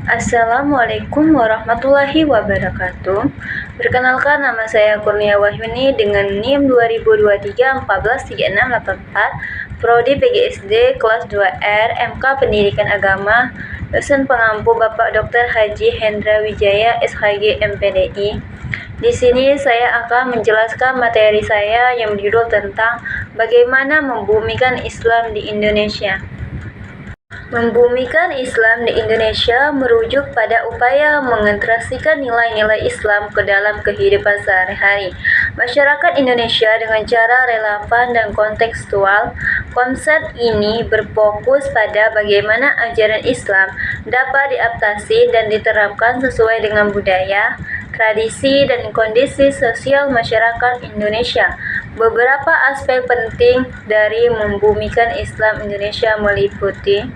Assalamualaikum warahmatullahi wabarakatuh. Perkenalkan, nama saya Kurnia Wahyuni dengan NIM 2023 Prodi PGSD kelas 2R, MK Pendidikan Agama, dosen pengampu Bapak Dr. Haji Hendra Wijaya, SHG MPDI. Di sini saya akan menjelaskan materi saya yang berjudul tentang bagaimana membumikan Islam di Indonesia. Membumikan Islam di Indonesia merujuk pada upaya mengintegrasikan nilai-nilai Islam ke dalam kehidupan sehari-hari masyarakat Indonesia dengan cara relevan dan kontekstual. Konsep ini berfokus pada bagaimana ajaran Islam dapat diadaptasi dan diterapkan sesuai dengan budaya, tradisi, dan kondisi sosial masyarakat Indonesia. Beberapa aspek penting dari membumikan Islam Indonesia meliputi: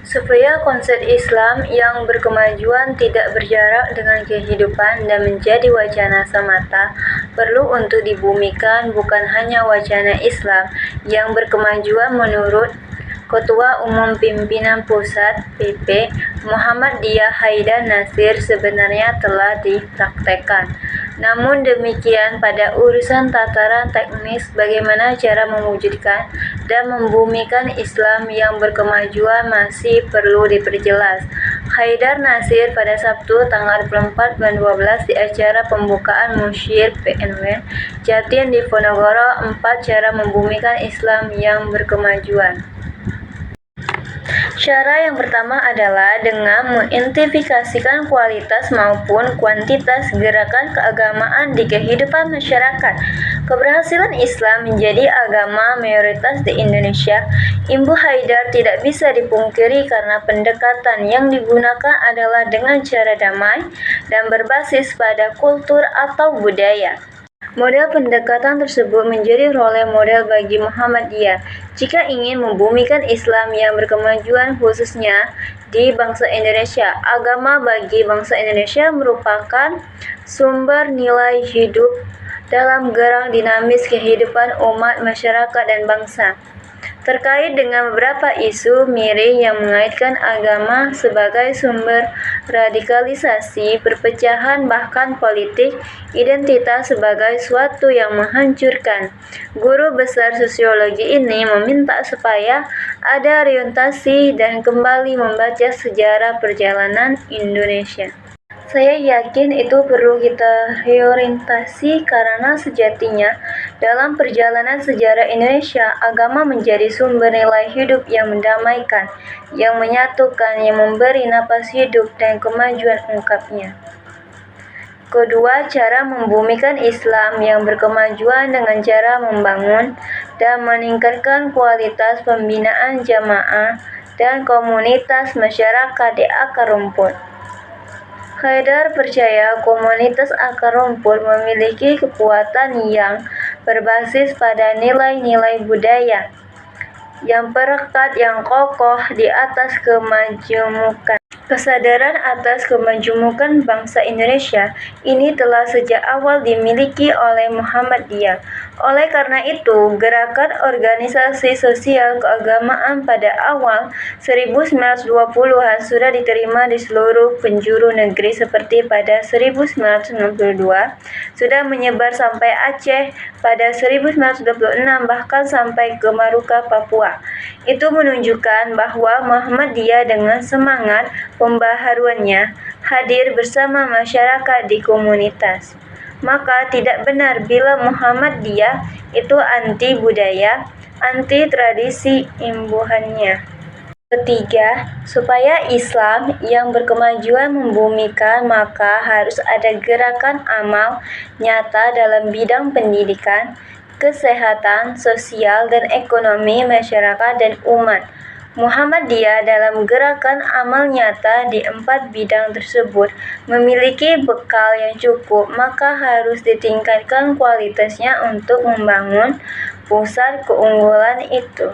supaya konsep Islam yang berkemajuan tidak berjarak dengan kehidupan dan menjadi wacana semata, perlu untuk dibumikan bukan hanya wacana Islam yang berkemajuan menurut Ketua Umum Pimpinan Pusat PP Muhammadiyah Haidar Nasir sebenarnya telah dipraktekkan. Namun demikian, pada urusan tataran teknis bagaimana cara mewujudkan dan membumikan Islam yang berkemajuan masih perlu diperjelas. Haidar Nasir pada Sabtu tanggal 24 bulan 12 di acara pembukaan Musyir PNW Jatim di Ponorogo 4 cara membumikan Islam yang berkemajuan. Cara yang pertama adalah dengan mengidentifikasikan kualitas maupun kuantitas gerakan keagamaan di kehidupan masyarakat. Keberhasilan Islam menjadi agama mayoritas di Indonesia, Ibu Haidar tidak bisa dipungkiri karena pendekatan yang digunakan adalah dengan cara damai dan berbasis pada kultur atau budaya. Model pendekatan tersebut menjadi role model bagi Muhammadiyah jika ingin membumikan Islam yang berkemajuan khususnya di bangsa Indonesia. Agama bagi bangsa Indonesia merupakan sumber nilai hidup dalam gerak dinamis kehidupan umat, masyarakat, dan bangsa. Terkait dengan beberapa isu miring yang mengaitkan agama sebagai sumber radikalisasi, perpecahan, bahkan politik identitas sebagai suatu yang menghancurkan, guru besar sosiologi ini meminta supaya ada orientasi dan kembali membaca sejarah perjalanan Indonesia. Saya yakin itu perlu kita reorientasi karena sejatinya dalam perjalanan sejarah Indonesia, agama menjadi sumber nilai hidup yang mendamaikan, yang menyatukan, yang memberi napas hidup dan kemajuan ungkapnya. Kedua, cara membumikan Islam yang berkemajuan dengan cara membangun dan meningkatkan kualitas pembinaan jamaah dan komunitas masyarakat di akar rumput. Haidar percaya komunitas akar rumput memiliki kekuatan yang berbasis pada nilai-nilai budaya yang perekat, yang kokoh di atas kemajemukan. Kesadaran atas kemajemukan bangsa Indonesia ini telah sejak awal dimiliki oleh Muhammadiyah. Oleh karena itu, gerakan organisasi sosial keagamaan pada awal 1920-an sudah diterima di seluruh penjuru negeri seperti pada 1992, sudah menyebar sampai Aceh pada 1926 bahkan sampai ke Maluka, Papua. Itu menunjukkan bahwa Muhammadiyah dengan semangat pembaharuannya hadir bersama masyarakat di komunitas. Maka tidak benar bila Muhammadiyah itu anti budaya, anti tradisi imbuhannya. Ketiga, supaya Islam yang berkemajuan membumikan, maka harus ada gerakan amal nyata dalam bidang pendidikan, kesehatan, sosial, dan ekonomi masyarakat dan umat. Muhammadiyah dalam gerakan amal nyata di 4 bidang tersebut memiliki bekal yang cukup, maka harus ditingkatkan kualitasnya untuk membangun pusat keunggulan itu.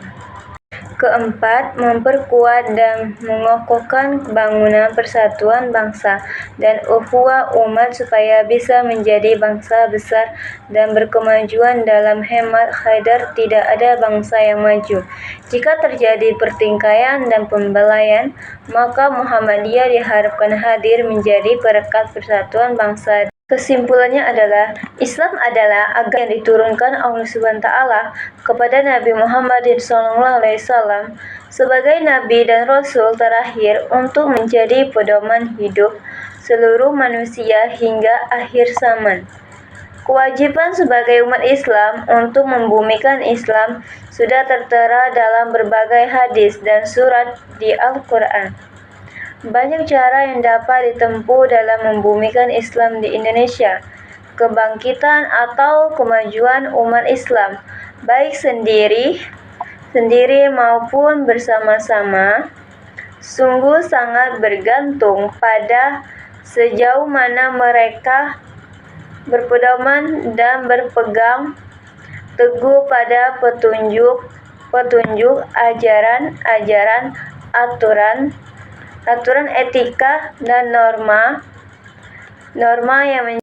Keempat, memperkuat dan mengokohkan bangunan persatuan bangsa dan ukhuwah umat supaya bisa menjadi bangsa besar dan berkemajuan. Dalam hemat Haidar, tidak ada bangsa yang maju jika terjadi pertikaian dan pembelaian, maka Muhammadiyah diharapkan hadir menjadi perekat persatuan bangsa. Kesimpulannya adalah, Islam adalah agama yang diturunkan Allah SWT kepada Nabi Muhammad SAW sebagai Nabi dan Rasul terakhir untuk menjadi pedoman hidup seluruh manusia hingga akhir zaman. Kewajiban sebagai umat Islam untuk membumikan Islam sudah tertera dalam berbagai hadis dan surat di Al-Quran. Banyak cara yang dapat ditempuh dalam membumikan Islam di Indonesia. Kebangkitan atau kemajuan umat Islam, baik sendiri maupun bersama-sama, sungguh sangat bergantung pada sejauh mana mereka berpedoman dan berpegang teguh pada petunjuk ajaran, aturan etika dan norma yang